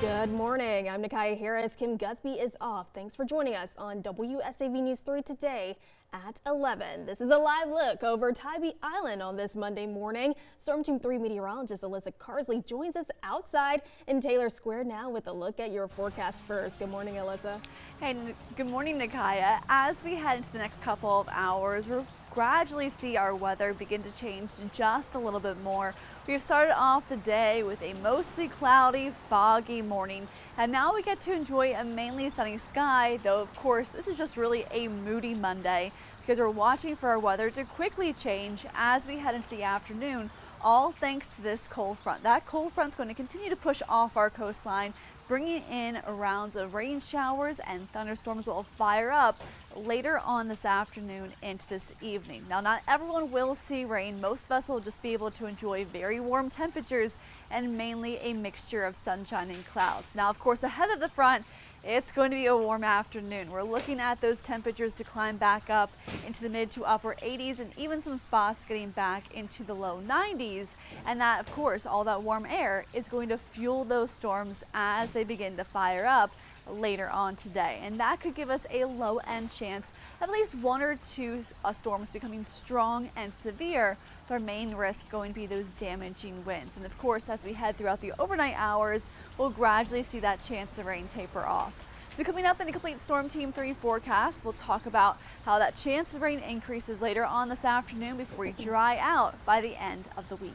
Good morning. I'm Nakia Harris. Kim Gutsby is off. Thanks for joining us on WSAV News 3 today at 11. This is a live look over Tybee Island on this Monday morning. Storm Team 3 meteorologist Alyssa Carsley joins us outside in Taylor Square now with a look at your forecast first. Good morning, Alyssa. Hey, good morning, Nakia. As we head into the next couple of hours, we'll gradually see our weather begin to change just a little bit more. We've started off the day with a mostly cloudy, foggy morning, and now we get to enjoy a mainly sunny sky, though of course this is just really a moody Monday because we're watching for our weather to quickly change as we head into the afternoon, all thanks to this cold front. That cold front's going to continue to push off our coastline, bringing in rounds of rain showers and thunderstorms will fire up later on this afternoon into this evening. Now, not everyone will see rain. Most of us will just be able to enjoy very warm temperatures and mainly a mixture of sunshine and clouds. Now, of course, ahead of the front, it's going to be a warm afternoon. We're looking at those temperatures to climb back up into the mid to upper 80s and even some spots getting back into the low 90s. And that, of course, all that warm air is going to fuel those storms as they begin to fire up later on today. And that could give us a low end chance of at least one or two storms becoming strong and severe. Our main risk going to be those damaging winds. And of course, as we head throughout the overnight hours, we'll gradually see that chance of rain taper off. So coming up in the complete Storm Team 3 forecast, we'll talk about how that chance of rain increases later on this afternoon before we dry out by the end of the week.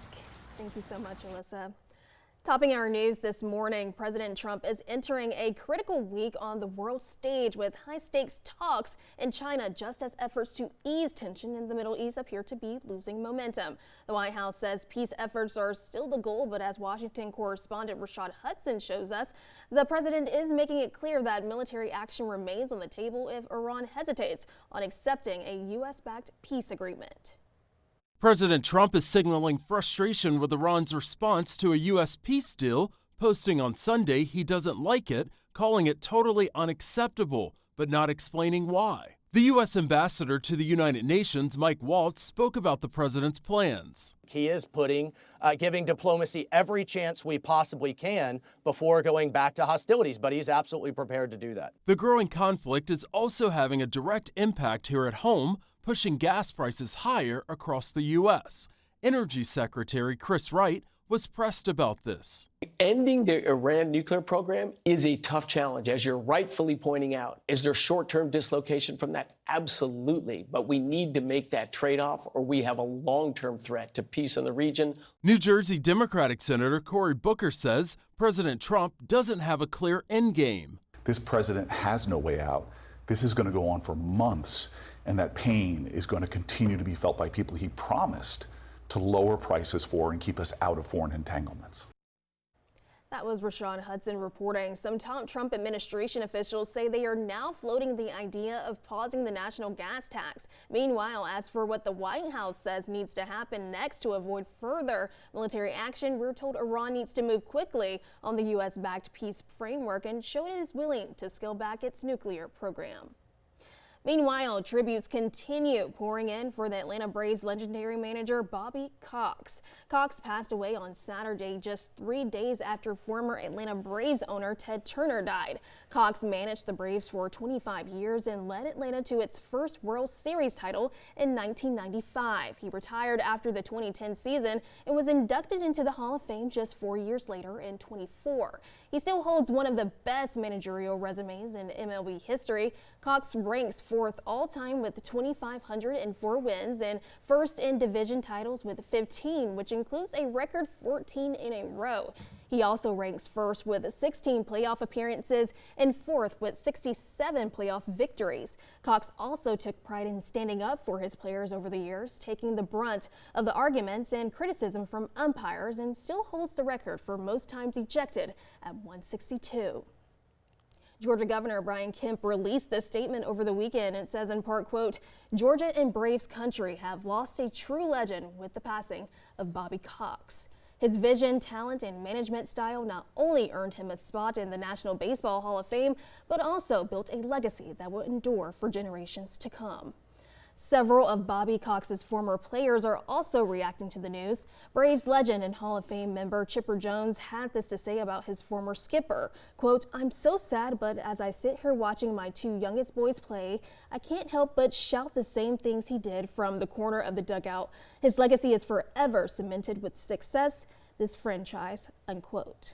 Thank you so much, Alyssa. Topping our news this morning, President Trump is entering a critical week on the world stage with high-stakes talks in China just as efforts to ease tension in the Middle East appear to be losing momentum. The White House says peace efforts are still the goal, but as Washington correspondent Rashad Hudson shows us, the president is making it clear that military action remains on the table if Iran hesitates on accepting a U.S.-backed peace agreement. President Trump is signaling frustration with Iran's response to a U.S. peace deal, posting on Sunday he doesn't like it, calling it totally unacceptable, but not explaining why. The U.S. ambassador to the United Nations, Mike Waltz, spoke about the president's plans. He is giving diplomacy every chance we possibly can before going back to hostilities, but he's absolutely prepared to do that. The growing conflict is also having a direct impact here at home, pushing gas prices higher across the U.S. Energy Secretary Chris Wright was pressed about this. Ending the Iran nuclear program is a tough challenge, as you're rightfully pointing out. Is there short-term dislocation from that? Absolutely. But we need to make that trade-off or we have a long-term threat to peace in the region. New Jersey Democratic Senator Cory Booker says President Trump doesn't have a clear endgame. This president has no way out. This is going to go on for months, and that pain is going to continue to be felt by people he promised to lower prices for and keep us out of foreign entanglements. That was Rashad Hudson reporting. Some top Trump administration officials say they are now floating the idea of pausing the national gas tax. Meanwhile, as for what the White House says needs to happen next to avoid further military action, we're told Iran needs to move quickly on the U.S.-backed peace framework and show it is willing to scale back its nuclear program. Meanwhile, tributes continue pouring in for the Atlanta Braves legendary manager Bobby Cox. Cox passed away on Saturday, just 3 days after former Atlanta Braves owner Ted Turner died. Cox managed the Braves for 25 years and led Atlanta to its first World Series title in 1995. He retired after the 2010 season and was inducted into the Hall of Fame just 4 years later in 2024. He still holds one of the best managerial resumes in MLB history. Cox ranks fourth all-time with 2,504 wins and first in division titles with 15, which includes a record 14 in a row. He also ranks first with 16 playoff appearances and fourth with 67 playoff victories. Cox also took pride in standing up for his players over the years, taking the brunt of the arguments and criticism from umpires, and still holds the record for most times ejected at 162. Georgia Governor Brian Kemp released this statement over the weekend. It says in part, quote, "Georgia and Braves country have lost a true legend with the passing of Bobby Cox. His vision, talent, and management style not only earned him a spot in the National Baseball Hall of Fame, but also built a legacy that will endure for generations to come." Several of Bobby Cox's former players are also reacting to the news. Braves legend and Hall of Fame member Chipper Jones had this to say about his former skipper. Quote, "I'm so sad, but as I sit here watching my two youngest boys play, I can't help but shout the same things he did from the corner of the dugout. His legacy is forever cemented with success, this franchise," unquote.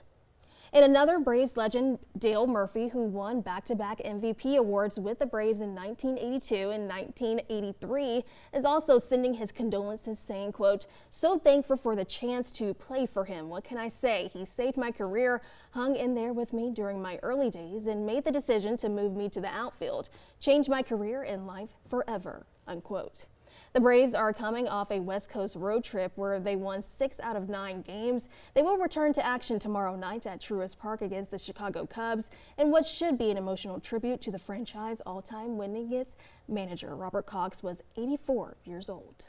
And another Braves legend, Dale Murphy, who won back-to-back MVP awards with the Braves in 1982 and 1983, is also sending his condolences, saying, quote, "So thankful for the chance to play for him. What can I say? He saved my career, hung in there with me during my early days, and made the decision to move me to the outfield. Changed my career and life forever," unquote. The Braves are coming off a West Coast road trip where they won 6 out of 9 games. They will return to action tomorrow night at Truist Park against the Chicago Cubs in what should be an emotional tribute to the franchise all-time winningest manager. Robert Cox was 84 years old.